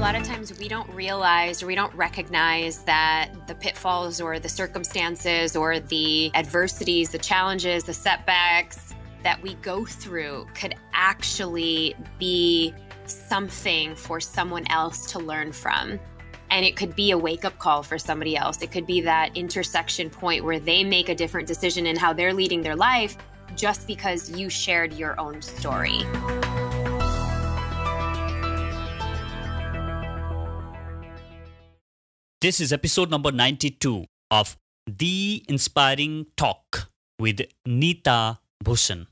lot of times we don't realize or we don't recognize that the pitfalls or the circumstances or the adversities, the challenges, the setbacks that we go through could actually be something for someone else to learn from. And it could be a wake-up call for somebody else. It could be that intersection point where they make a different decision in how they're leading their life just because you shared your own story. This is episode number 92 of The Inspiring Talk with Neeta Bhushan.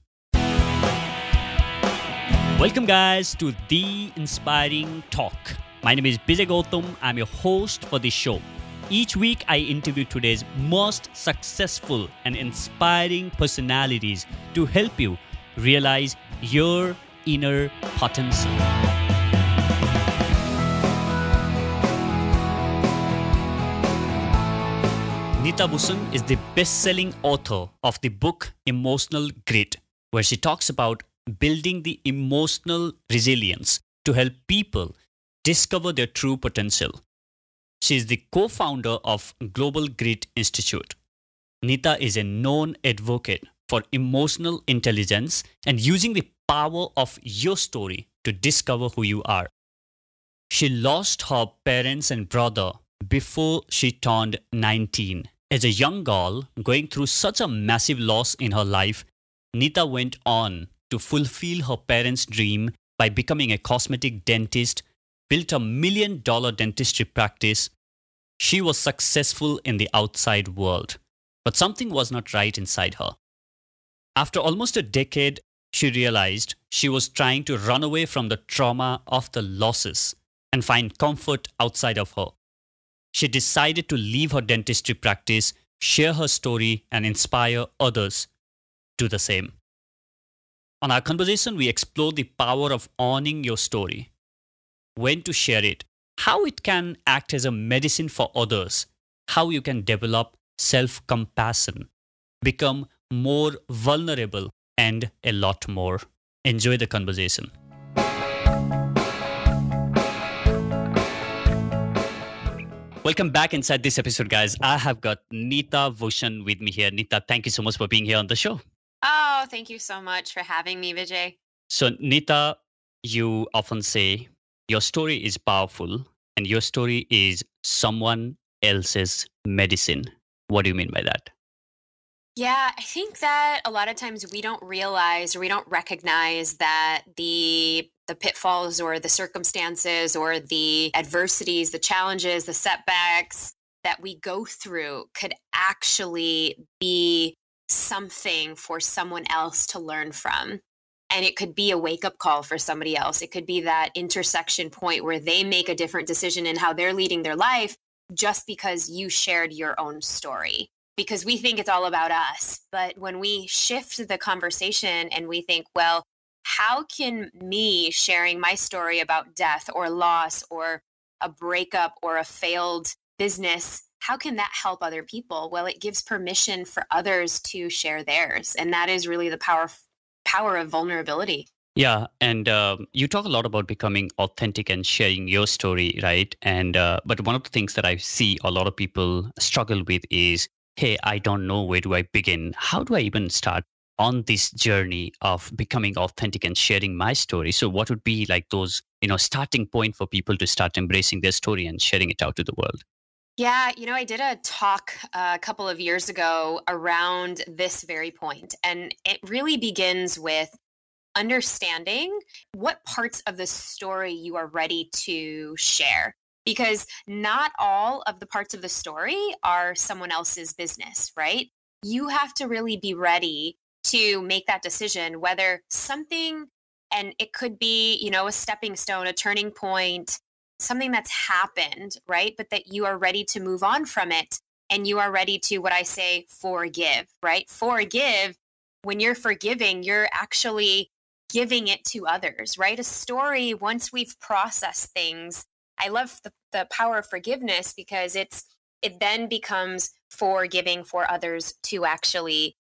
Welcome guys to The Inspiring Talk. My name is Bijay Gautam. I'm your host for this show. Each week I interview today's most successful and inspiring personalities to help you realize your inner potential. Neeta Bhushan is the best-selling author of the book Emotional Grit, where she talks about building the emotional resilience to help people discover their true potential. She is the co-founder of Global Grit Institute. Neeta is a known advocate for emotional intelligence and using the power of your story to discover who you are. She lost her parents and brother before she turned 19. As a young girl going through such a massive loss in her life, Neeta went on to fulfill her parents' dream by becoming a cosmetic dentist, built a $1 million dentistry practice. She was successful in the outside world, but something was not right inside her. After almost a decade, she realized she was trying to run away from the trauma of the losses and find comfort outside of her. She decided to leave her dentistry practice, share her story, and inspire others to do the same. On our conversation, we explore the power of owning your story, when to share it, how it can act as a medicine for others, how you can develop self-compassion, become more vulnerable, and a lot more. Enjoy the conversation. Welcome back inside this episode, guys. I have got Neeta Bhushan with me here. Neeta, thank you so much for being here on the show. Oh, thank you so much for having me, Vijay. So, Neeta, you often say your story is powerful and your story is someone else's medicine. What do you mean by that? Yeah, I think that a lot of times we don't realize or we don't recognize that the pitfalls or the circumstances or the adversities, the challenges, the setbacks that we go through could actually be something for someone else to learn from. And it could be a wake-up call for somebody else. It could be that intersection point where they make a different decision in how they're leading their life just because you shared your own story. Because we think it's all about us. But when we shift the conversation and we think, well, how can me sharing my story about death or loss or a breakup or a failed business, how can that help other people? Well, it gives permission for others to share theirs. And that is really the power of vulnerability. Yeah, and you talk a lot about becoming authentic and sharing your story, right? And but one of the things that I see a lot of people struggle with is, hey, I don't know, where do I begin? How do I even start on this journey of becoming authentic and sharing my story? So what would be like those, starting point for people to start embracing their story and sharing it out to the world? Yeah, I did a talk a couple of years ago around this very point, and it really begins with understanding what parts of the story you are ready to share. Because not all of the parts of the story are someone else's business, right? You have to really be ready to make that decision, whether something, and it could be, a stepping stone, a turning point, something that's happened, right? But that you are ready to move on from it. And you are ready to, what I say, forgive, right? Forgive. When you're forgiving, you're actually giving it to others, right? A story, once we've processed things, I love the power of forgiveness because it then becomes forgiving for others to actually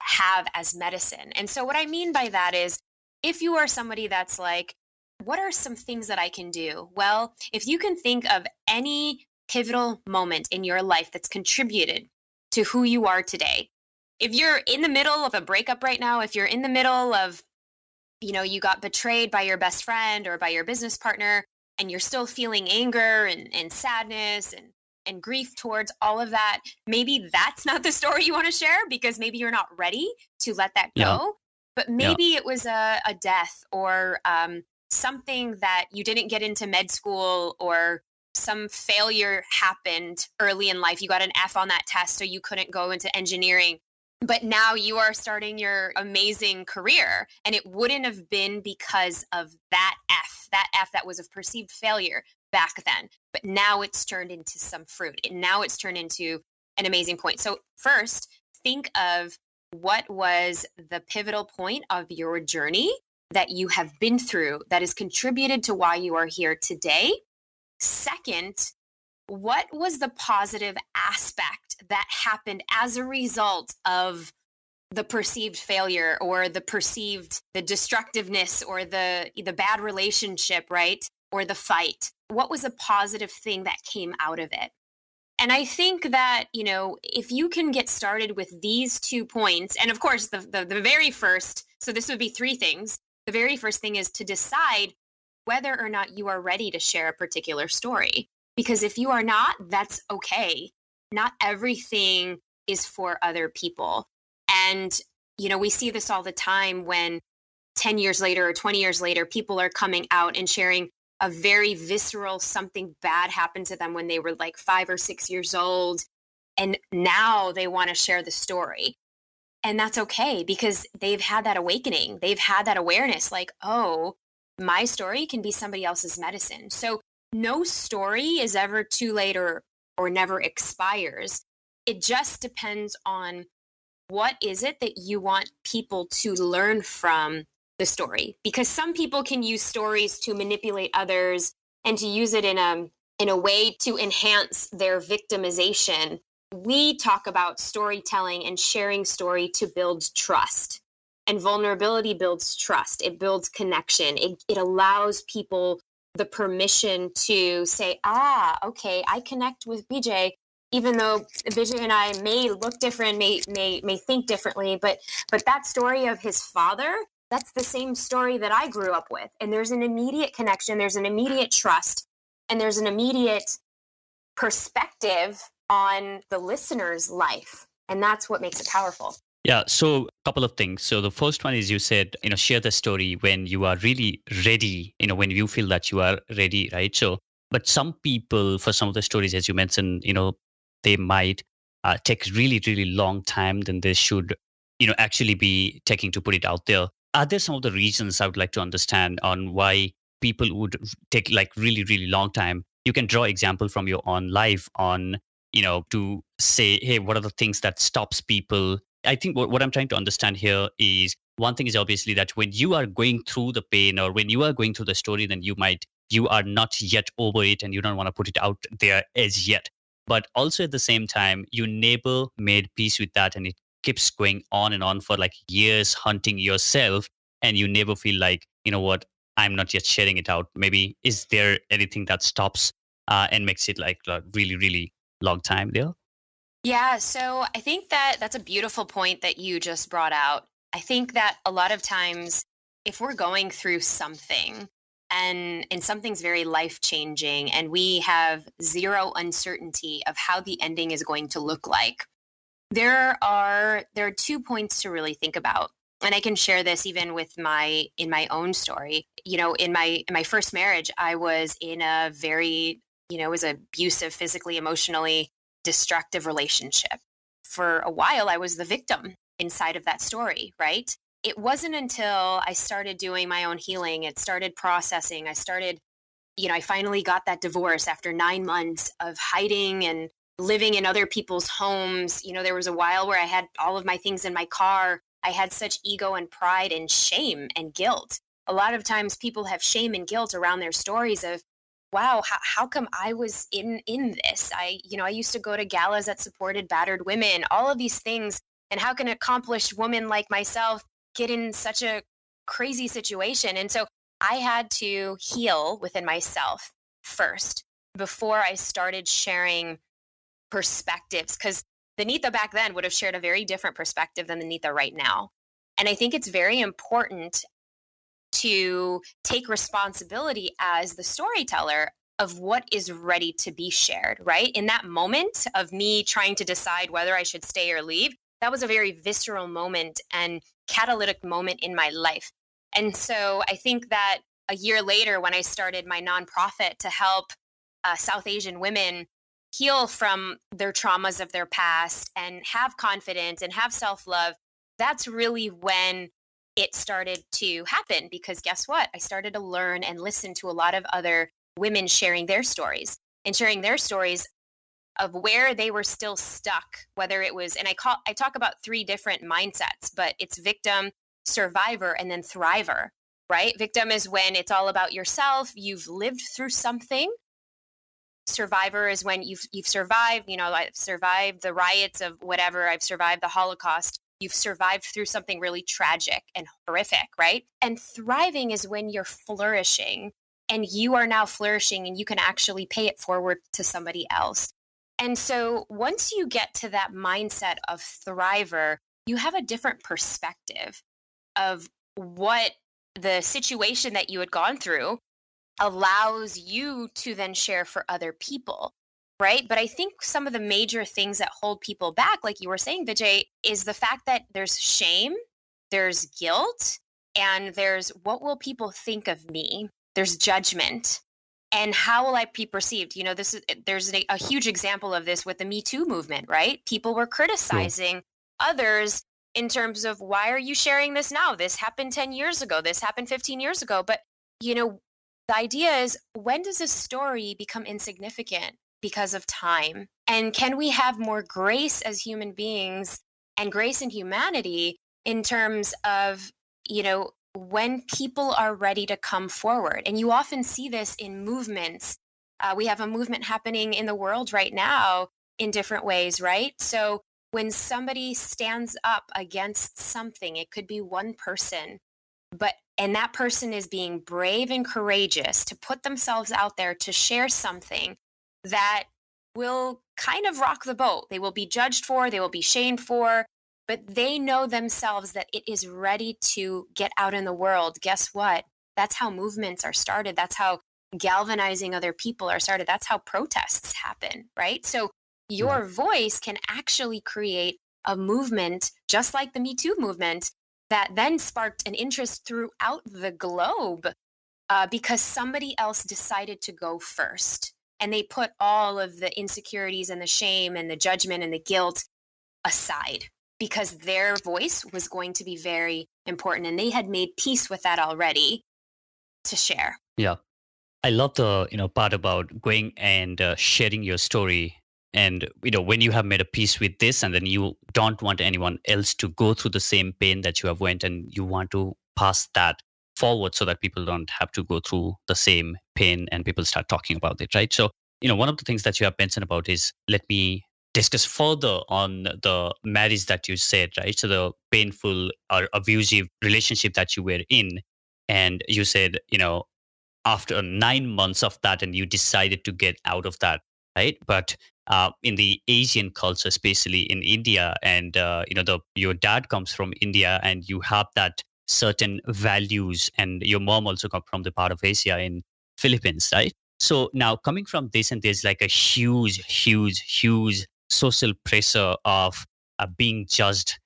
have as medicine. And so what I mean by that is if you are somebody that's like, what are some things that I can do? Well, if you can think of any pivotal moment in your life that's contributed to who you are today, if you're in the middle of a breakup right now, if you're in the middle of, you got betrayed by your best friend or by your business partner, and you're still feeling anger and sadness and grief towards all of that, maybe that's not the story you want to share because maybe you're not ready to let that Yeah. go. But Yeah. maybe it was a death or something that you didn't get into med school, or some failure happened early in life. You got an F on that test, so you couldn't go into engineering. But now you are starting your amazing career, and it wouldn't have been because of that F that was a perceived failure back then. But now it's turned into some fruit. And now it's turned into an amazing point. So first, think of what was the pivotal point of your journey that you have been through that has contributed to why you are here today. Second, what was the positive aspect that happened as a result of the perceived failure or the destructiveness or the bad relationship, right? Or the fight? What was a positive thing that came out of it? And I think that, if you can get started with these 2 points, and of course, the very first, so this would be 3 things. The very first thing is to decide whether or not you are ready to share a particular story. Because if you are not, that's okay. Not everything is for other people. And, we see this all the time when 10 years later or 20 years later, people are coming out and sharing a very visceral something bad happened to them when they were like 5 or 6 years old. And now they want to share the story. And that's okay because they've had that awakening. They've had that awareness like, oh, my story can be somebody else's medicine. So no story is ever too late or never expires. It just depends on what is it that you want people to learn from the story. Because some people can use stories to manipulate others and to use it in a way to enhance their victimization. We talk about storytelling and sharing story to build trust. And vulnerability builds trust. It builds connection. It allows people the permission to say, okay, I connect with BJ, even though BJ and I may look different, may think differently, but that story of his father, that's the same story that I grew up with. And there's an immediate connection, there's an immediate trust, and there's an immediate perspective on the listener's life. And that's what makes it powerful. Yeah. So a couple of things. So the first one is you said, share the story when you are really ready, when you feel that you are ready, right? So, but some people, for some of the stories, as you mentioned, they might take really, really long time than they should, actually be taking to put it out there. Are there some of the reasons I would like to understand on why people would take like really, really long time? You can draw example from your own life on, to say, hey, what are the things that stops people? I think what I'm trying to understand here is one thing is obviously that when you are going through the pain or when you are going through the story, then you are not yet over it and you don't want to put it out there as yet. But also at the same time, you never made peace with that and it keeps going on and on for like years hunting yourself and you never feel like, what, I'm not yet sharing it out. Maybe is there anything that stops and makes it like a really, really long time there? Yeah, so I think that that's a beautiful point that you just brought out. I think that a lot of times, if we're going through something and something's very life-changing and we have zero uncertainty of how the ending is going to look like, there are 2 points to really think about. And I can share this even with in my own story. In my first marriage, I was in a very, it was abusive, physically, emotionally destructive relationship. For a while, I was the victim inside of that story, right? It wasn't until I started doing my own healing, it started processing, I finally got that divorce after 9 months of hiding and living in other people's homes. There was a while where I had all of my things in my car. I had such ego and pride and shame and guilt. A lot of times people have shame and guilt around their stories of, wow, how come I was in this? I used to go to galas that supported battered women, all of these things. And how can an accomplished woman like myself get in such a crazy situation? And so I had to heal within myself first before I started sharing perspectives, because the Nita back then would have shared a very different perspective than the Nita right now. And I think it's very important to take responsibility as the storyteller of what is ready to be shared, right? In that moment of me trying to decide whether I should stay or leave, that was a very visceral moment and catalytic moment in my life. And so I think that a year later, when I started my nonprofit to help South Asian women heal from their traumas of their past and have confidence and have self-love, that's really when it started to happen. Because guess what? I started to learn and listen to a lot of other women sharing their stories of where they were still stuck, whether it was, and I talk about three different mindsets, but it's victim, survivor, and then thriver, right? Victim is when it's all about yourself. You've lived through something. Survivor is when you've survived, I've survived the riots of whatever. I've survived the Holocaust. You've survived through something really tragic and horrific, right? And thriving is when you're flourishing and you are now flourishing and you can actually pay it forward to somebody else. And so once you get to that mindset of thriver, you have a different perspective of what the situation that you had gone through allows you to then share for other people, right? But I think some of the major things that hold people back, like you were saying, Vijay, is the fact that there's shame, there's guilt, and there's what will people think of me? There's judgment. And how will I be perceived? There's a huge example of this with the Me Too movement, right? People were criticizing others in terms of, why are you sharing this now? This happened 10 years ago. This happened 15 years ago. But, the idea is, when does a story become insignificant because of time? And can we have more grace as human beings and grace in humanity in terms of, when people are ready to come forward? And you often see this in movements. We have a movement happening in the world right now in different ways, right? So when somebody stands up against something, it could be one person, and that person is being brave and courageous to put themselves out there to share something that will kind of rock the boat. They will be judged for, they will be shamed for, but they know themselves that it is ready to get out in the world. Guess what? That's how movements are started. That's how galvanizing other people are started. That's how protests happen, right? So your voice can actually create a movement, just like the Me Too movement, that then sparked an interest throughout the globe because somebody else decided to go first. And they put all of the insecurities and the shame and the judgment and the guilt aside, because their voice was going to be very important. And they had made peace with that already to share. Yeah. I love the part about going and sharing your story. And when you have made a peace with this, and then you don't want anyone else to go through the same pain that you have went, and you want to pass that forward so that people don't have to go through the same pain, and people start talking about it, right? So one of the things that you have mentioned about is, let me discuss further on the marriage that you said, right? So the painful or abusive relationship that you were in, and you said after 9 months of that, and you decided to get out of that, right? But in the Asian culture, especially in India, and your dad comes from India, and you have that certain values, and your mom also come from the part of Asia in Philippines, right? So now, coming from this, and there's like a huge social pressure of being judged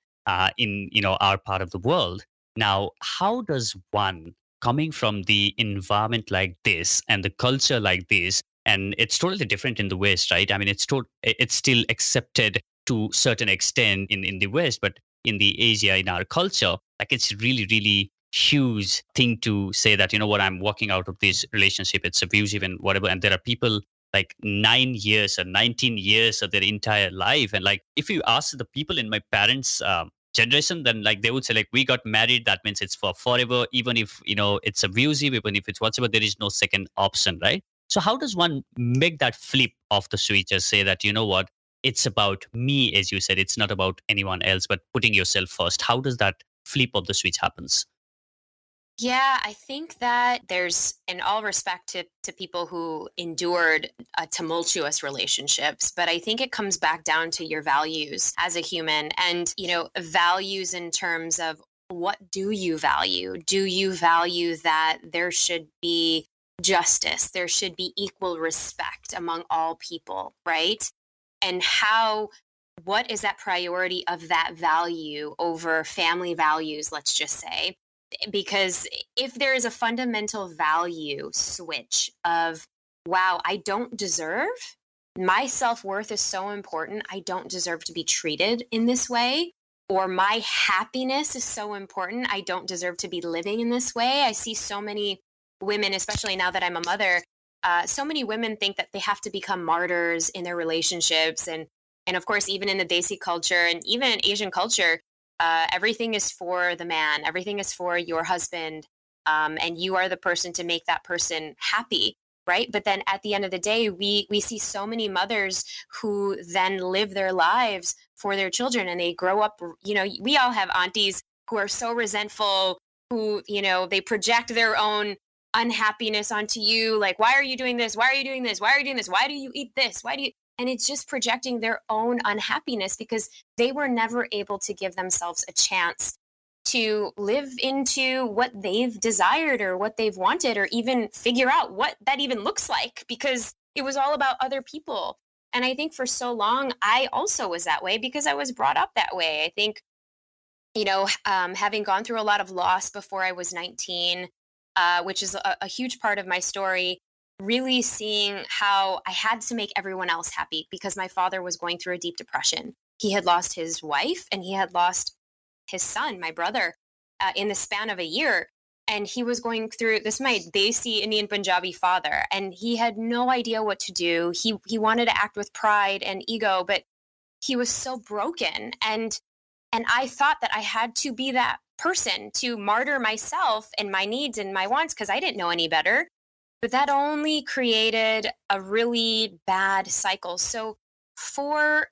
in our part of the world. Now, how does one, coming from the environment like this and the culture like this, and it's totally different in the West, right? I mean, it's still accepted to certain extent in the West, but in the Asia, in our culture, like, it's really, really huge thing to say that, what, I'm walking out of this relationship, it's abusive and whatever. And there are people like 9 years or 19 years of their entire life. And like, if you ask the people in my parents' generation, then like they would say, like, we got married, that means it's for forever, even if it's abusive, even if it's whatever, there is no second option, right? So how does one make that flip of the switch and say that, what, it's about me, as you said, it's not about anyone else, but putting yourself first? How does that flip of the switch happens? Yeah, I think that there's, in all respect to people who endured tumultuous relationships, but I think it comes back down to your values as a human and, values in terms of what do you value? Do you value that there should be justice? There should be equal respect among all people, right? And what is that priority of that value over family values, let's just say? Because if there is a fundamental value switch of, wow, I don't deserve, my self worth is so important, I don't deserve to be treated in this way, or my happiness is so important, I don't deserve to be living in this way. I see so many women, especially now that I'm a mother, so many women think that they have to become martyrs in their relationships. And of course, even in the Desi culture and even in Asian culture, everything is for the man, everything is for your husband, and you are the person to make that person happy, right? But then at the end of the day, we see so many mothers who then live their lives for their children, and they grow up. We all have aunties who are so resentful, who they project their own unhappiness onto you, like, why are you doing this? Why are you doing this? Why are you doing this? Why do you eat this? Why do you? And it's just projecting their own unhappiness because they were never able to give themselves a chance to live into what they've desired or what they've wanted, or even figure out what that even looks like, because it was all about other people. And I think for so long, I also was that way because I was brought up that way. I think, having gone through a lot of loss before I was 19, which is a huge part of my story, really seeing how I had to make everyone else happy because my father was going through a deep depression. He had lost his wife and he had lost his son, my brother, in the span of a year. And he was going through this, my Desi Indian Punjabi father, and he had no idea what to do. He wanted to act with pride and ego, but he was so broken. And I thought that I had to be that person to martyr myself and my needs and my wants because I didn't know any better. But that only created a really bad cycle. So for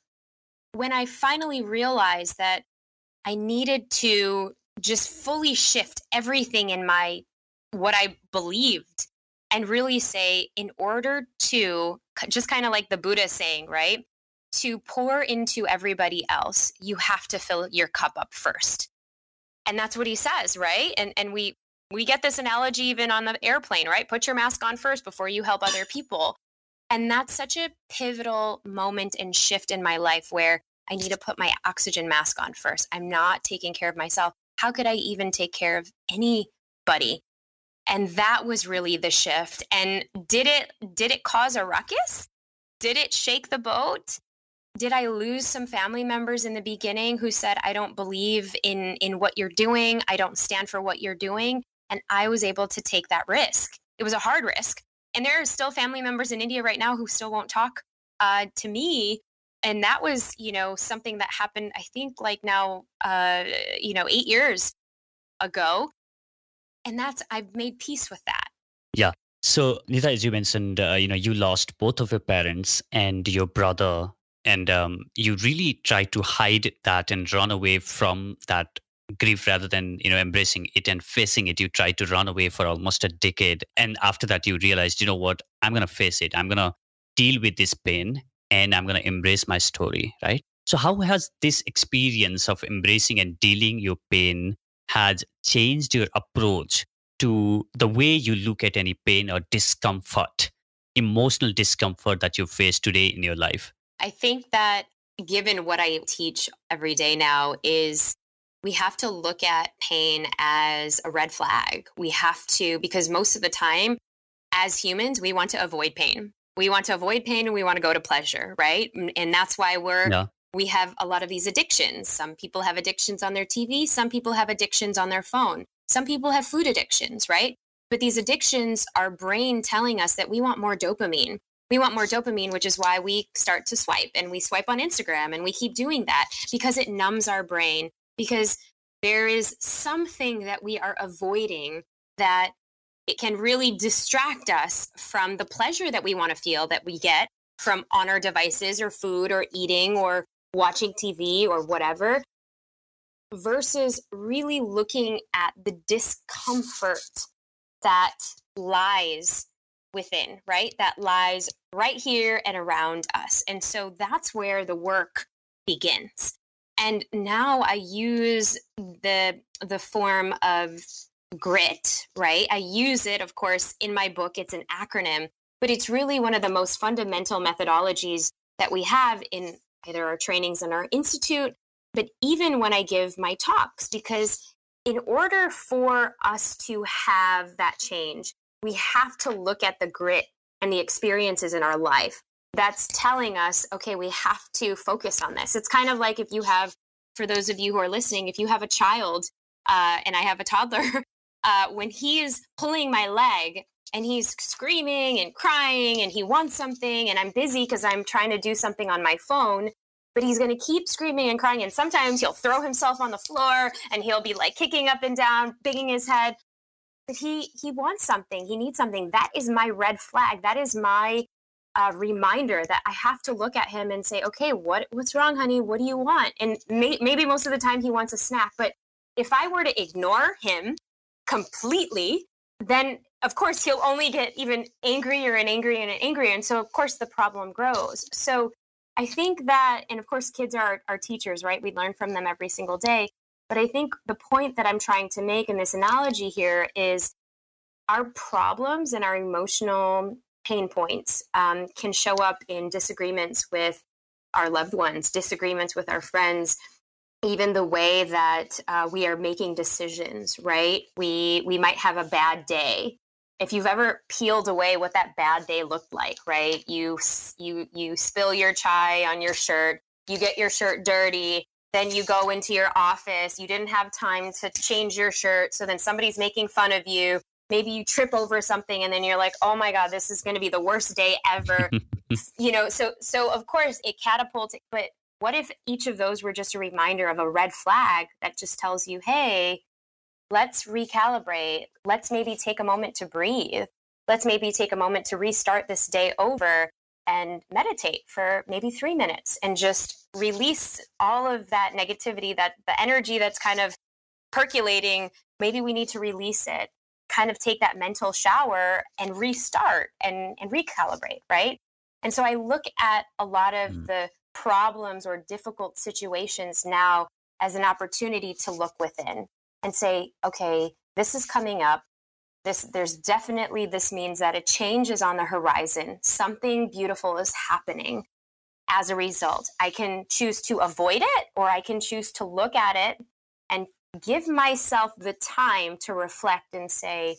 when I finally realized that I needed to just fully shift everything in what I believed and really say, in order to, just kind of like the Buddha saying, right? To pour into everybody else, you have to fill your cup up first. And that's what he says, right? And we get this analogy even on the airplane, right? Put your mask on first before you help other people. And that's such a pivotal moment and shift in my life where I need to put my oxygen mask on first. I'm not taking care of myself. How could I even take care of anybody? And that was really the shift. And did it cause a ruckus? Did it shake the boat? Did I lose some family members in the beginning who said, I don't believe in what you're doing. I don't stand for what you're doing. And I was able to take that risk. It was a hard risk. And there are still family members in India right now who still won't talk to me. And that was, something that happened, I think like now, 8 years ago. And I've made peace with that. Yeah. So, Nita, as you mentioned, you lost both of your parents and your brother, and you really tried to hide that and run away from that grief rather than embracing it and facing it. You tried to run away for almost a decade, and after that, you realized, what, I'm gonna face it. I'm gonna deal with this pain, and I'm gonna embrace my story. Right. So, how has this experience of embracing and dealing your pain has changed your approach to the way you look at any pain or discomfort, emotional discomfort that you face today in your life? I think that given what I teach every day now is we have to look at pain as a red flag. We have to, because most of the time as humans, we want to avoid pain. We want to avoid pain and we want to go to pleasure, right? And that's why Yeah. we have a lot of these addictions. Some people have addictions on their TV. Some people have addictions on their phone. Some people have food addictions, right? But these addictions are brain telling us that we want more dopamine. We want more dopamine, which is why we start to swipe and we swipe on Instagram and we keep doing that because it numbs our brain, because there is something that we are avoiding that it can really distract us from the pleasure that we want to feel that we get from on our devices or food or eating or watching TV or whatever. versus really looking at the discomfort that lies within, right? That lies right here and around us. And so that's where the work begins. And now I use the form of grit, right? I use it, of course, in my book. It's an acronym, but it's really one of the most fundamental methodologies that we have in either our trainings in our institute, but even when I give my talks, because in order for us to have that change, we have to look at the grit and the experiences in our life that's telling us, okay, we have to focus on this. It's kind of like if you have, for those of you who are listening, if you have a child and I have a toddler, when he is pulling my leg and he's screaming and crying and he wants something and I'm busy because I'm trying to do something on my phone, but he's going to keep screaming and crying. And sometimes he'll throw himself on the floor and he'll be like kicking up and down, banging his head. But he wants something. He needs something. That is my red flag. That is my reminder that I have to look at him and say, okay, what's wrong, honey? What do you want? And maybe most of the time he wants a snack. But if I were to ignore him completely, then of course he'll only get even angrier and angrier and angrier. And so of course the problem grows. So I think that, and of course kids are our teachers, right? We learn from them every single day. But I think the point that I'm trying to make in this analogy here is our problems and our emotional pain points can show up in disagreements with our loved ones, disagreements with our friends, even the way that we are making decisions, right? We might have a bad day. If you've ever peeled away what that bad day looked like, right? You spill your chai on your shirt, you get your shirt dirty, then you go into your office, you didn't have time to change your shirt, so then somebody's making fun of you. Maybe you trip over something and then you're like, oh my God, this is going to be the worst day ever. So of course it catapults, but what if each of those were just a reminder of a red flag that just tells you, hey, let's recalibrate. Let's maybe take a moment to breathe. Let's maybe take a moment to restart this day over and meditate for maybe 3 minutes and just release all of that negativity, that the energy that's kind of percolating. Maybe we need to release it, kind of take that mental shower and restart and recalibrate, right? And so I look at a lot of the problems or difficult situations now as an opportunity to look within and say, okay, this is coming up. This means that a change is on the horizon. Something beautiful is happening as a result. I can choose to avoid it, or I can choose to look at it and give myself the time to reflect and say,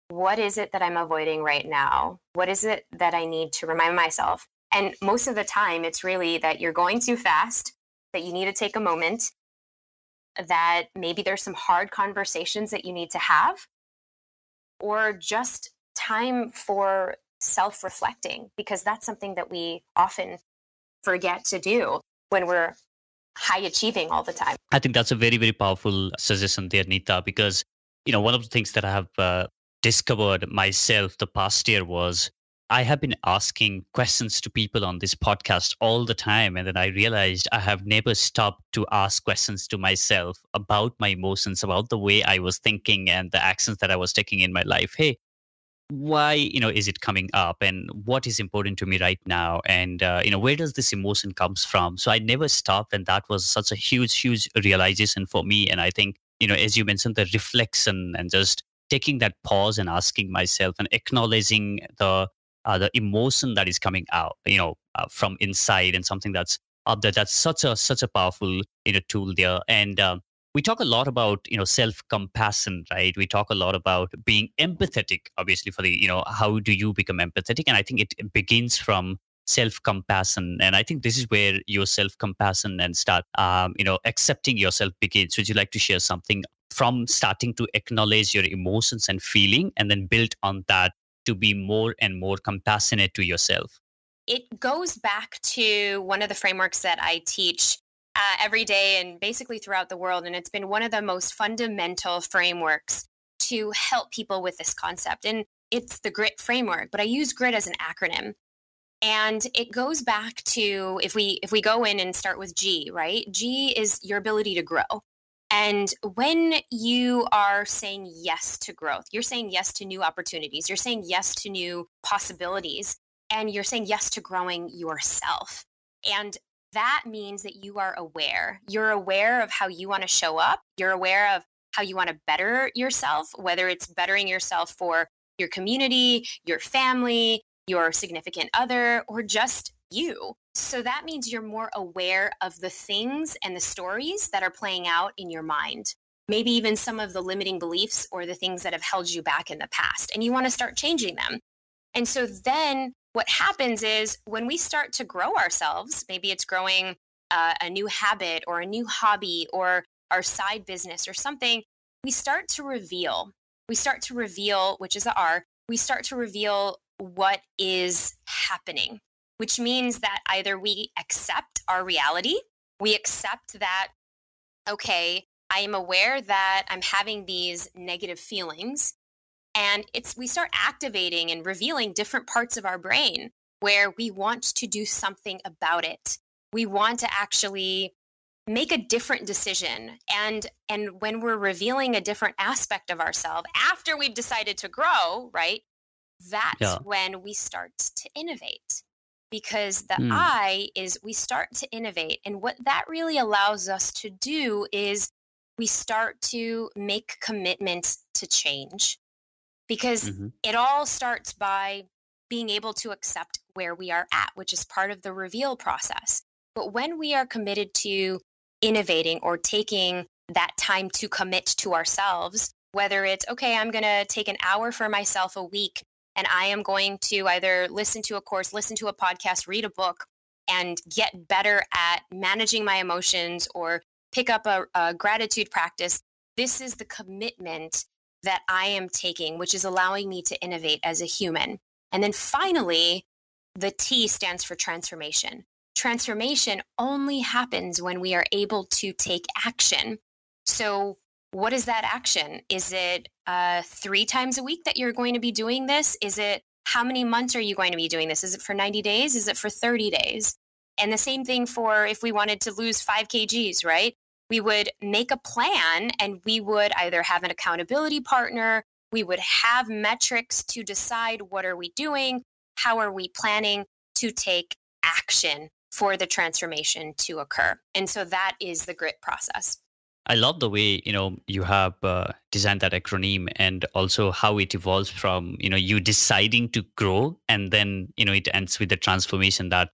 what is it that I'm avoiding right now? What is it that I need to remind myself? And most of the time, it's really that you're going too fast, that you need to take a moment, that maybe there's some hard conversations that you need to have, or just time for self-reflecting, because that's something that we often forget to do when we're high achieving all the time. I think that's a very, very powerful suggestion there, Neeta, because, one of the things that I have discovered myself the past year was I have been asking questions to people on this podcast all the time. And then I realized I have never stopped to ask questions to myself about my emotions, about the way I was thinking and the actions that I was taking in my life. Hey, why, is it coming up, and what is important to me right now? And, where does this emotion comes from? So I never stopped. And that was such a huge, huge realization for me. And I think, as you mentioned, the reflection and just taking that pause and asking myself and acknowledging the emotion that is coming out, from inside, and something that's up there. That's such a powerful, tool there. And we talk a lot about, self-compassion, right? We talk a lot about being empathetic, obviously, for the, how do you become empathetic? And I think it begins from self-compassion. And I think this is where your self-compassion and start, accepting yourself begins. Would you like to share something from starting to acknowledge your emotions and feeling, and then build on that to be more and more compassionate to yourself? It goes back to one of the frameworks that I teach every day and basically throughout the world. And it's been one of the most fundamental frameworks to help people with this concept. And it's the GRIT framework, but I use GRIT as an acronym. And it goes back to, if we go in and start with G, right? G is your ability to grow. And when you are saying yes to growth, you're saying yes to new opportunities, you're saying yes to new possibilities, and you're saying yes to growing yourself. And that means that you are aware. You're aware of how you want to show up. You're aware of how you want to better yourself, whether it's bettering yourself for your community, your family, your significant other, or just you. So that means you're more aware of the things and the stories that are playing out in your mind. Maybe even some of the limiting beliefs or the things that have held you back in the past, and you want to start changing them. And so then what happens is when we start to grow ourselves, maybe it's growing a new habit or a new hobby or our side business or something, we start to reveal. We start to reveal, which is the R, we start to reveal what is happening, which means that either we accept our reality, we accept that, okay, I am aware that I'm having these negative feelings, and we start activating and revealing different parts of our brain where we want to do something about it. We want to actually make a different decision. And when we're revealing a different aspect of ourselves after we've decided to grow, right? That's when we start to innovate. Because the I is we start to innovate. And what that really allows us to do is we start to make commitments to change. Because it all starts by being able to accept where we are at, which is part of the reveal process. But when we are committed to innovating or taking that time to commit to ourselves, whether it's, okay, I'm going to take an hour for myself a week, and I am going to either listen to a course, listen to a podcast, read a book, and get better at managing my emotions or pick up a gratitude practice. This is the commitment that I am taking, which is allowing me to innovate as a human. And then finally, the T stands for transformation. Transformation only happens when we are able to take action. So what is that action? Is it 3 times a week that you're going to be doing this? Is it how many months are you going to be doing this? Is it for 90 days? Is it for 30 days? And the same thing for if we wanted to lose 5 kgs, right? We would make a plan and we would either have an accountability partner, we would have metrics to decide what are we doing, how are we planning to take action for the transformation to occur. And so that is the GRIT process. I love the way, you have designed that acronym, and also how it evolves from, you deciding to grow, and then, it ends with the transformation that,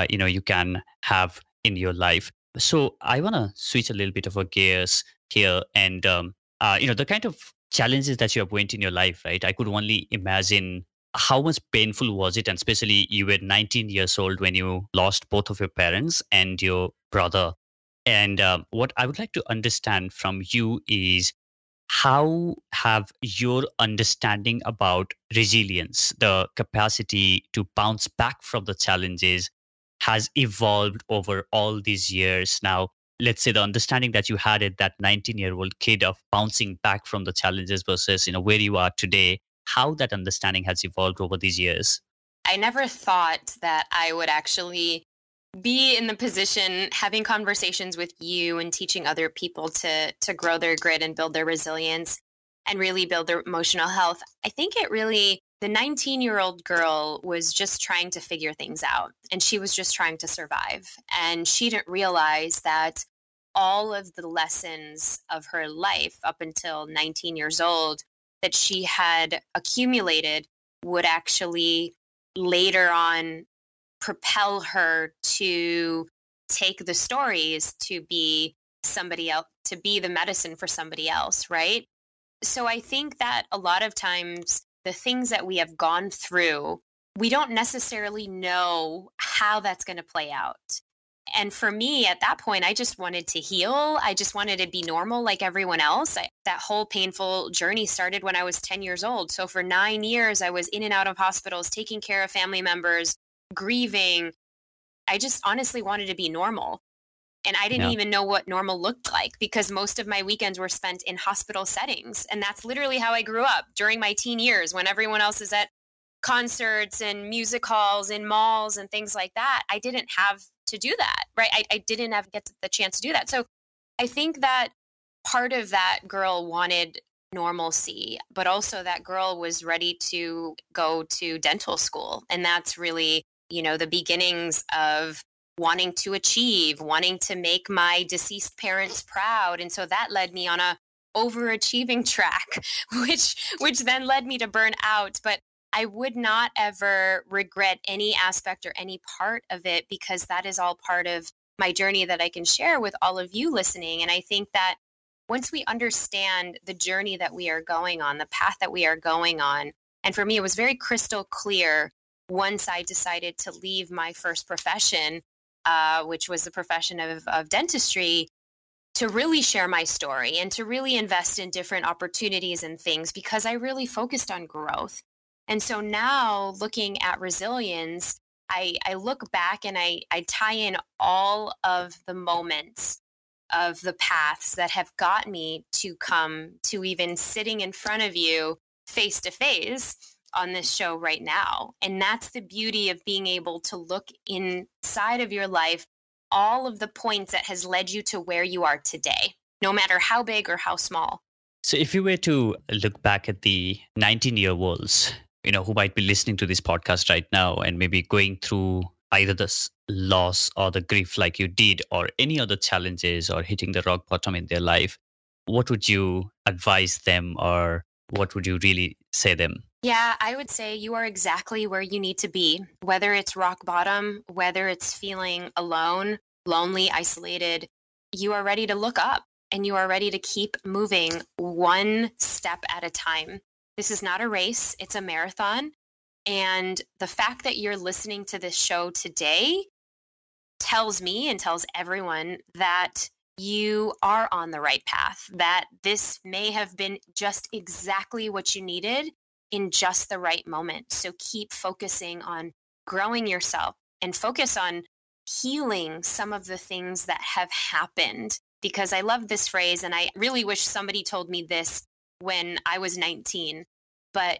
you can have in your life. So I want to switch a little bit of our gears here, and, the kind of challenges that you have went in your life, right? I could only imagine how much painful was it, and especially you were 19 years old when you lost both of your parents and your brother. And what I would like to understand from you is, how have your understanding about resilience, the capacity to bounce back from the challenges, has evolved over all these years? Now, let's say the understanding that you had at that 19-year-old kid of bouncing back from the challenges versus, where you are today, how that understanding has evolved over these years. I never thought that I would actually be in the position having conversations with you and teaching other people to grow their grit and build their resilience and really build their emotional health. I think the 19-year-old girl was just trying to figure things out, and she was just trying to survive. And she didn't realize that all of the lessons of her life up until 19 years old that she had accumulated would actually later on propel her to take the stories to be somebody else, to be the medicine for somebody else, right? So I think that a lot of times the things that we have gone through, we don't necessarily know how that's going to play out. And for me, at that point, I just wanted to heal. I just wanted to be normal like everyone else. That whole painful journey started when I was 10 years old. So for 9 years, I was in and out of hospitals, taking care of family members, grieving. I just honestly wanted to be normal. And I didn't even know what normal looked like, because most of my weekends were spent in hospital settings. And that's literally how I grew up during my teen years, when everyone else is at concerts and music halls and malls and things like that. I didn't have to do that, right? I didn't get the chance to do that. So I think that part of that girl wanted normalcy, but also that girl was ready to go to dental school. And that's really, the beginnings of wanting to achieve, wanting to make my deceased parents proud. And so that led me on a overachieving track, which then led me to burn out. But I would not ever regret any aspect or any part of it, because that is all part of my journey that I can share with all of you listening. And I think that once we understand the journey that we are going on, the path that we are going on, and for me, it was very crystal clear once I decided to leave my first profession, which was the profession of dentistry, to really share my story and to really invest in different opportunities and things, because I really focused on growth. And so now looking at resilience, I look back and I tie in all of the moments of the paths that have got me to come to even sitting in front of you face to face on this show right now. And that's the beauty of being able to look inside of your life, all of the points that has led you to where you are today, no matter how big or how small. So if you were to look back at the 19-year-olds, who might be listening to this podcast right now and maybe going through either the loss or the grief like you did, or any other challenges, or hitting the rock bottom in their life, what would you advise them, or what would you really say them? Yeah, I would say you are exactly where you need to be, whether it's rock bottom, whether it's feeling alone, lonely, isolated. You are ready to look up, and you are ready to keep moving one step at a time. This is not a race, it's a marathon. And the fact that you're listening to this show today tells me and tells everyone that you are on the right path, that this may have been just exactly what you needed in just the right moment. So keep focusing on growing yourself and focus on healing some of the things that have happened. Because I love this phrase, and I really wish somebody told me this when I was 19. But,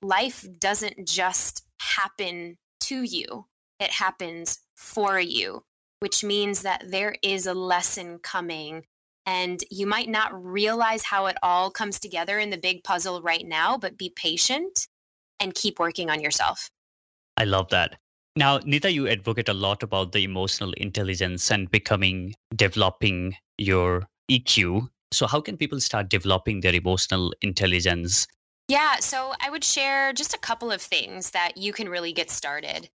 life doesn't just happen to you. It happens for you, which means that there is a lesson coming. And you might not realize how it all comes together in the big puzzle right now, but be patient and keep working on yourself. I love that. Now, Nita, you advocate a lot about the emotional intelligence and developing your EQ. So how can people start developing their emotional intelligence? Yeah, so I would share just a couple of things that you can really get started.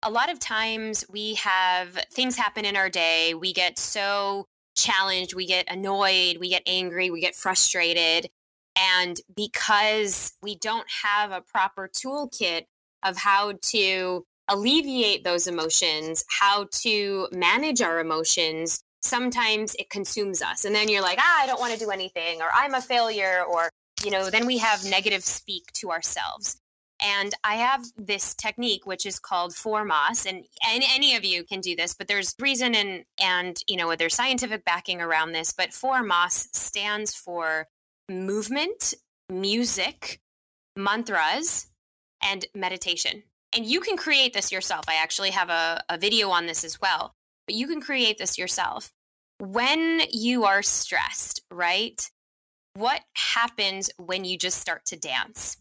A lot of times we have things happen in our day. We get so challenged, we get annoyed, we get angry, we get frustrated. And because we don't have a proper toolkit of how to alleviate those emotions, how to manage our emotions, sometimes it consumes us. And then you're like, I don't want to do anything, or I'm a failure, or, then we have negative speak to ourselves. And I have this technique, which is called 4MOS, and any of you can do this, but there's reason and there's scientific backing around this, but 4MOS stands for movement, music, mantras, and meditation. And you can create this yourself. I actually have a video on this as well, but you can create this yourself. When you are stressed, right? What happens when you just start to dance?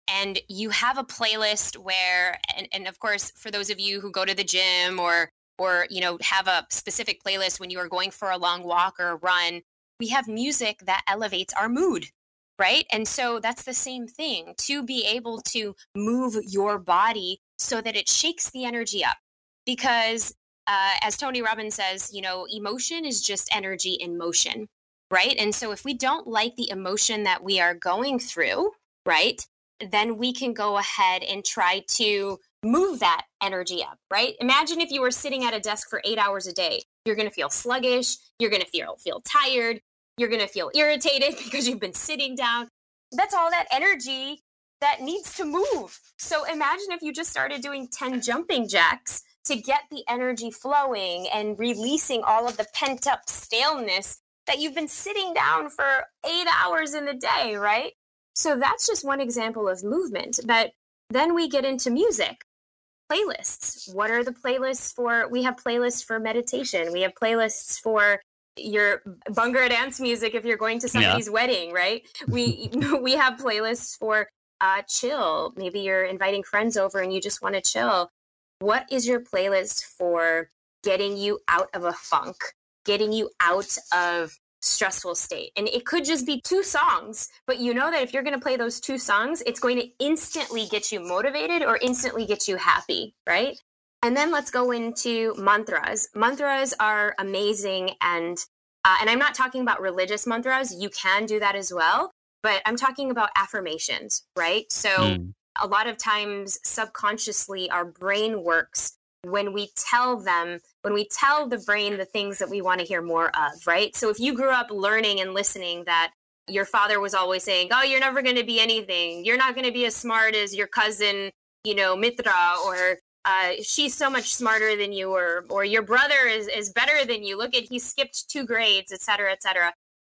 And you have a playlist where, and of course, for those of you who go to the gym or have a specific playlist when you are going for a long walk or a run, we have music that elevates our mood, right? And so that's the same thing, to be able to move your body so that it shakes the energy up. Because as Tony Robbins says, emotion is just energy in motion, right? And so if we don't like the emotion that we are going through, right, then we can go ahead and try to move that energy up, right? Imagine if you were sitting at a desk for 8 hours a day. You're going to feel sluggish. You're going to feel tired. You're going to feel irritated because you've been sitting down. That's all that energy that needs to move. So imagine if you just started doing 10 jumping jacks to get the energy flowing and releasing all of the pent up staleness that you've been sitting down for 8 hours in the day, right? So that's just one example of movement. But then we get into music. Playlists. What are the playlists for? We have playlists for meditation. We have playlists for your Bhangra dance music if you're going to somebody's wedding, right? We we have playlists for chill. Maybe you're inviting friends over and you just want to chill. What is your playlist for getting you out of a funk, getting you out of stressful state? And it could just be 2 songs, but you know that if you're going to play those 2 songs, it's going to instantly get you motivated or instantly get you happy, right? And then let's go into mantras. Mantras are amazing, and I'm not talking about religious mantras. You can do that as well, but I'm talking about affirmations, right? So a lot of times subconsciously our brain works when we tell the brain the things that we want to hear more of, right? So if you grew up learning and listening that your father was always saying, oh, you're never going to be anything. You're not going to be as smart as your cousin, Mitra, or she's so much smarter than you, or your brother is better than you. Look at, he skipped 2 grades, et cetera, et cetera.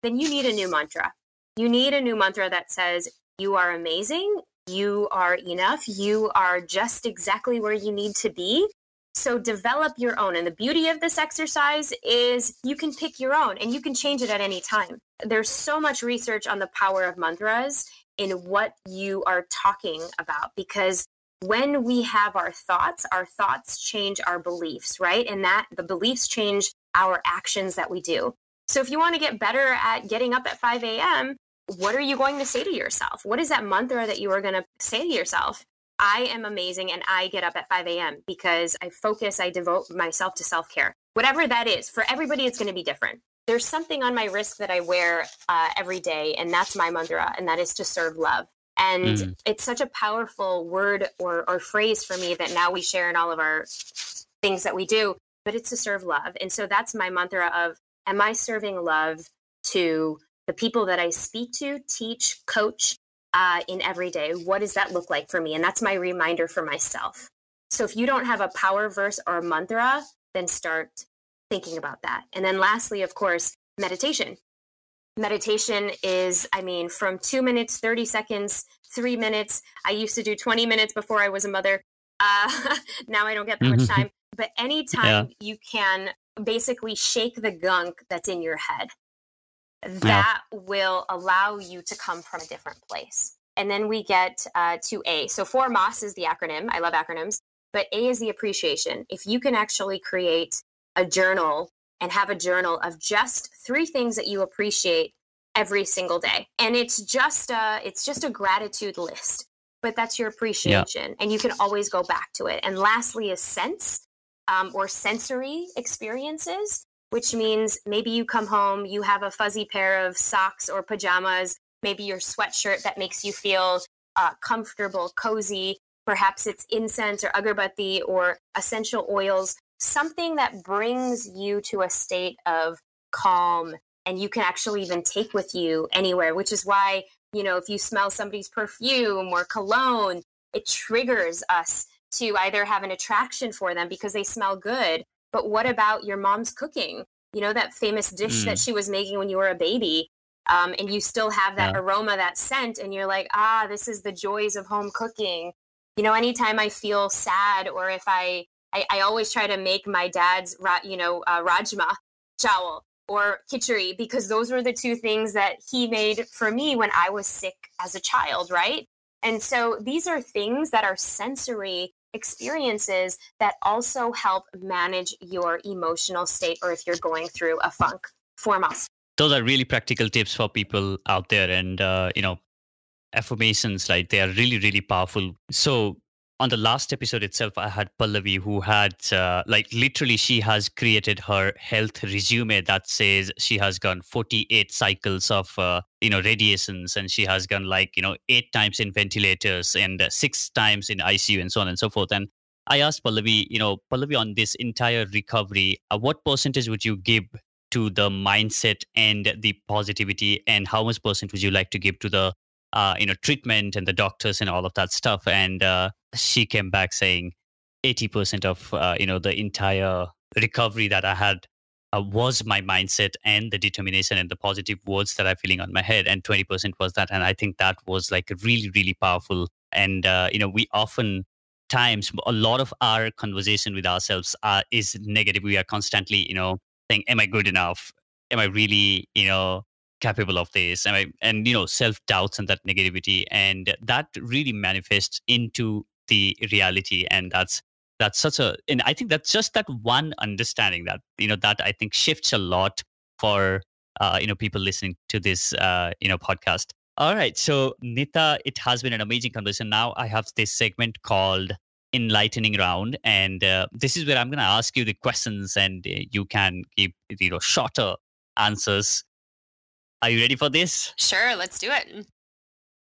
Then you need a new mantra. You need a new mantra that says, you are amazing. You are enough. You are just exactly where you need to be. So develop your own. And the beauty of this exercise is you can pick your own and you can change it at any time. There's so much research on the power of mantras in what you are talking about, because when we have our thoughts change our beliefs, right? And that the beliefs change our actions that we do. So if you want to get better at getting up at 5 a.m., what are you going to say to yourself? What is that mantra that you are going to say to yourself? I am amazing and I get up at 5 a.m. because I devote myself to self-care. Whatever that is, for everybody, it's going to be different. There's something on my wrist that I wear every day, and that's my mantra, and that is to serve love. And it's such a powerful word or phrase for me that now we share in all of our things that we do, but it's to serve love. And so that's my mantra of, am I serving love to the people that I speak to, teach, coach in every day? What does that look like for me? And that's my reminder for myself. So if you don't have a power verse or a mantra, then start thinking about that. And then lastly, of course, meditation. Meditation is, from 2 minutes, 30 seconds, 3 minutes. I used to do 20 minutes before I was a mother. Now I don't get that much time. But anytime you can basically shake the gunk that's in your head, that will allow you to come from a different place. And then we get to A. So 4MOS is the acronym. I love acronyms. But A is the appreciation. If you can actually create a journal and have a journal of just 3 things that you appreciate every single day. And it's just a gratitude list, but that's your appreciation. And you can always go back to it. And lastly is sense or sensory experiences, which means maybe you come home, you have a fuzzy pair of socks or pajamas, maybe your sweatshirt that makes you feel comfortable, cozy. Perhaps it's incense or agarbatti or essential oils, something that brings you to a state of calm and you can actually even take with you anywhere, which is why, if you smell somebody's perfume or cologne, it triggers us to either have an attraction for them because they smell good. But what about your mom's cooking? That famous dish that she was making when you were a baby, and you still have that aroma, that scent, and you're like, this is the joys of home cooking. Anytime I feel sad, or if I always try to make my dad's, rajma chawal or khichdi, because those were the 2 things that he made for me when I was sick as a child, right? And so these are things that are sensory experiences that also help manage your emotional state, or if you're going through a funk. 4MOS. Those are really practical tips for people out there. And, affirmations, like, they are really, really powerful. So on the last episode itself, I had Pallavi, who had literally she has created her health resume that says she has gone 48 cycles of, radiations, and she has gone 8 times in ventilators and 6 times in ICU and so on and so forth. And I asked Pallavi, Pallavi, on this entire recovery, what percentage would you give to the mindset and the positivity, and how much percent would you like to give to the treatment and the doctors and all of that stuff? And she came back saying 80% of the entire recovery that I had was my mindset and the determination and the positive words that I'm feeling on my head, and 20% was that. And I think that was really, really powerful. And we often times, a lot of our conversation with ourselves is negative. We are constantly saying, am I good enough? am I really, capable of this? Am I, and, self-doubts and that negativity. And that really manifests into the reality. And that's such a, and I think that's just that one understanding that, that I think shifts a lot for, people listening to this, podcast. All right. So, Nita, it has been an amazing conversation. Now I have this segment called Enlightening Round. And this is where I'm going to ask you the questions and you can give, shorter answers. Are you ready for this? Sure. Let's do it.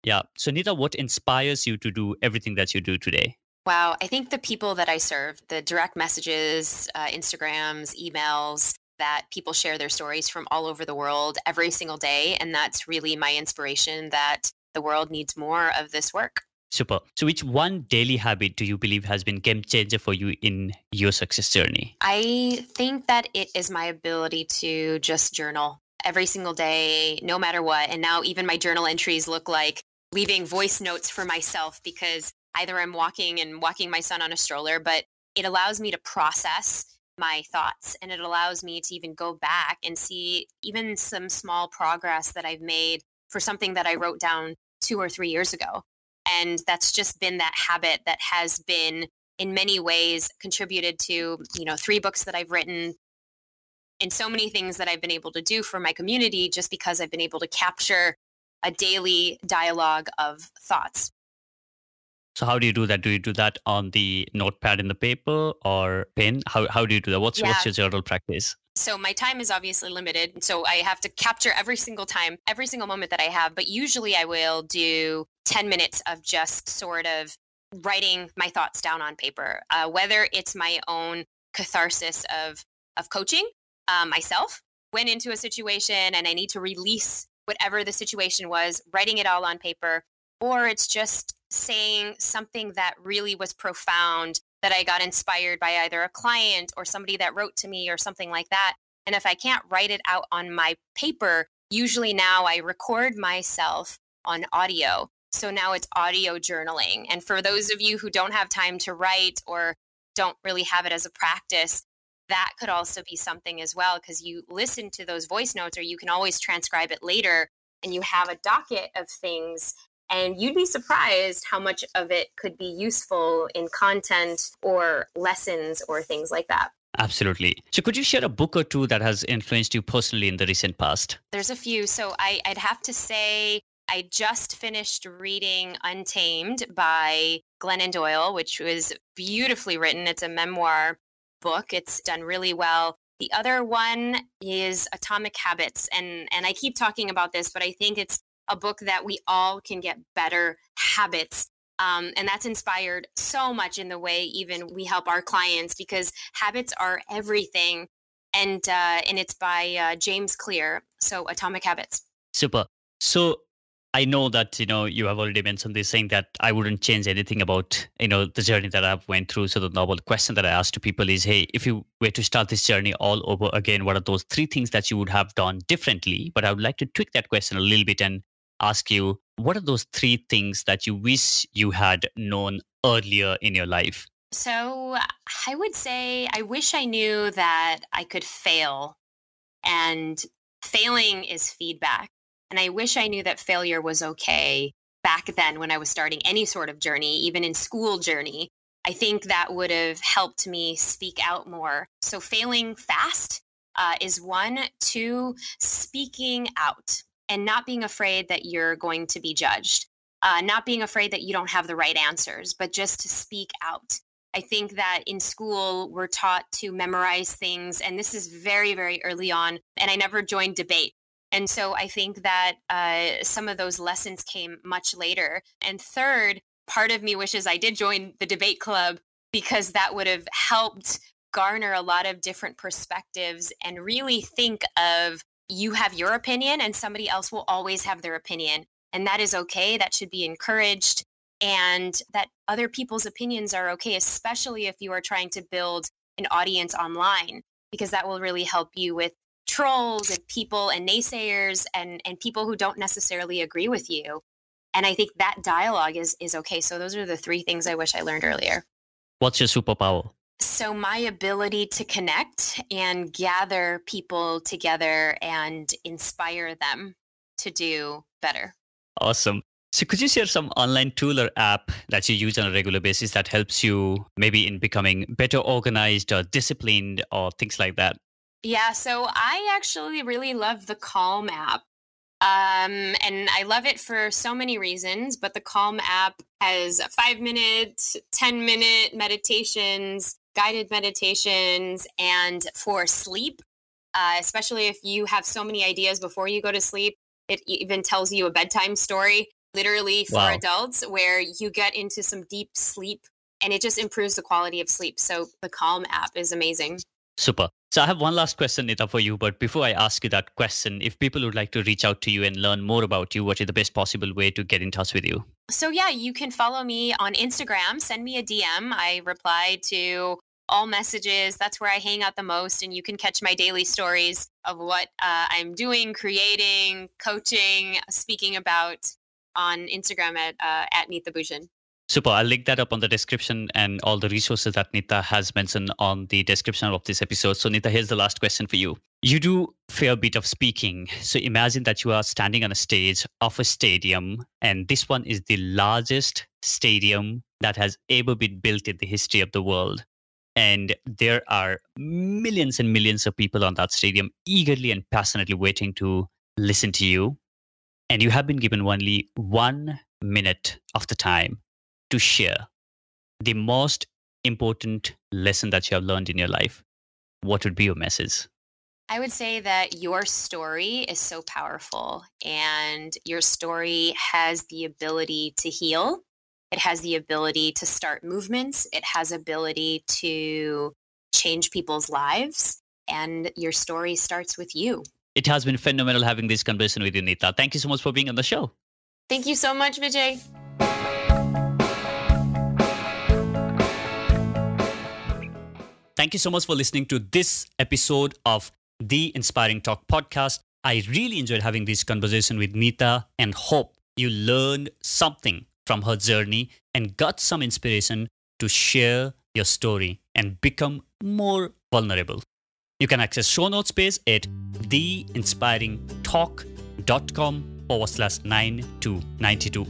Yeah. So, Nita, what inspires you to do everything that you do today? Wow. I think the people that I serve, the direct messages, Instagrams, emails, that people share their stories from all over the world every single day. And that's really my inspiration that the world needs more of this work. Super. So which one daily habit do you believe has been game changer for you in your success journey? I think that it is my ability to just journal every single day, no matter what. And now even my journal entries look like leaving voice notes for myself because either I'm walking my son on a stroller, but it allows me to process my thoughts and it allows me to even go back and see even some small progress that I've made for something that I wrote down 2 or 3 years ago. And that's just been that habit that has been in many ways contributed to, 3 books that I've written and so many things that I've been able to do for my community just because I've been able to capture a daily dialogue of thoughts. So how do you do that? Do you do that on the notepad in the paper or pen? How do you do that? What's your journal practice? So my time is obviously limited. So I have to capture every single moment that I have. But usually I will do 10 minutes of just sort of writing my thoughts down on paper, whether it's my own catharsis of coaching myself, went into a situation and I need to release whatever the situation was, writing it all on paper, or it's just saying something that really was profound that I got inspired by either a client or somebody that wrote to me or something like that. And if I can't write it out on my paper, usually now I record myself on audio. So now it's audio journaling. And for those of you who don't have time to write or don't really have it as a practice, that could also be something as well, because you listen to those voice notes or you can always transcribe it later and you have a docket of things. And you'd be surprised how much of it could be useful in content or lessons or things like that. Absolutely. So could you share a book or two that has influenced you personally in the recent past? There's a few. So I'd have to say I just finished reading Untamed by Glennon Doyle, which was beautifully written. It's a memoir book. It's done really well. The other one is Atomic Habits. And I keep talking about this, but I think it's a book that we all can get better habits. And that's inspired so much in the way even we help our clients, because habits are everything. And it's by James Clear. So Atomic Habits. Super. So I know that, you have already mentioned this, saying that I wouldn't change anything about, the journey that I've went through. So the normal question that I ask to people is, hey, if you were to start this journey all over again, what are those 3 things that you would have done differently? But I would like to tweak that question a little bit and ask you, what are those 3 things that you wish you had known earlier in your life? So I would say I wish I knew that I could fail, and failing is feedback. And I wish I knew that failure was okay back then when I was starting any sort of journey, even in school journey. I think that would have helped me speak out more. So failing fast is 1. 2, speaking out and not being afraid that you're going to be judged, not being afraid that you don't have the right answers, but just to speak out. I think that in school, we're taught to memorize things, and this is very, very early on, and I never joined debate. And so I think that some of those lessons came much later. And 3rd, part of me wishes I did join the debate club, because that would have helped garner a lot of different perspectives and really think of, you have your opinion and somebody else will always have their opinion. And that is okay. That should be encouraged. And that other people's opinions are okay, especially if you are trying to build an audience online, because that will really help you with trolls and people and naysayers and people who don't necessarily agree with you. And I think that dialogue is okay. So those are the 3 things I wish I learned earlier. What's your superpower? So my ability to connect and gather people together and inspire them to do better. Awesome. So could you share some online tool or app that you use on a regular basis that helps you maybe in becoming better organized or disciplined or things like that? Yeah, so I actually really love the Calm app. And I love it for so many reasons, but the Calm app has 5 minute, 10-minute meditations, guided meditations, and for sleep, especially if you have so many ideas before you go to sleep, it even tells you a bedtime story, literally for Wow. adults, where you get into some deep sleep and it just improves the quality of sleep. So the Calm app is amazing. Super. So I have one last question, Nita, for you. But before I ask you that question, if people would like to reach out to you and learn more about you, what is the best possible way to get in touch with you? So yeah, you can follow me on Instagram, send me a DM. I reply to all messages. That's where I hang out the most. And you can catch my daily stories of what I'm doing, creating, coaching, speaking about on Instagram at Nita Bhujan. Super. I'll link that up on the description and all the resources that Nita has mentioned on the description of this episode. So, Nita, here's the last question for you. You do fair bit of speaking. So imagine that you are standing on a stage of a stadium, and this one is the largest stadium that has ever been built in the history of the world. And there are millions and millions of people on that stadium eagerly and passionately waiting to listen to you. And you have been given only 1 minute of the time to share the most important lesson that you have learned in your life. What would be your message? I would say that your story is so powerful and your story has the ability to heal. It has the ability to start movements. It has ability to change people's lives. And your story starts with you. It has been phenomenal having this conversation with you, Nita. Thank you so much for being on the show. Thank you so much, Vijay. Thank you so much for listening to this episode of the Inspiring Talk podcast. I really enjoyed having this conversation with Nita and hope you learned something from her journey and got some inspiration to share your story and become more vulnerable. You can access show notes page at theinspiringtalk.com/9 to 92.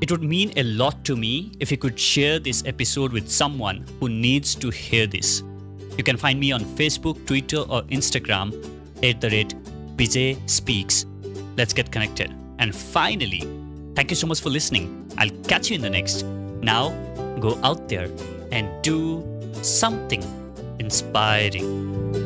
It would mean a lot to me if you could share this episode with someone who needs to hear this. You can find me on Facebook, Twitter, or Instagram @Vijay Speaks. Let's get connected. And finally, thank you so much for listening. I'll catch you in the next. Now, go out there and do something inspiring.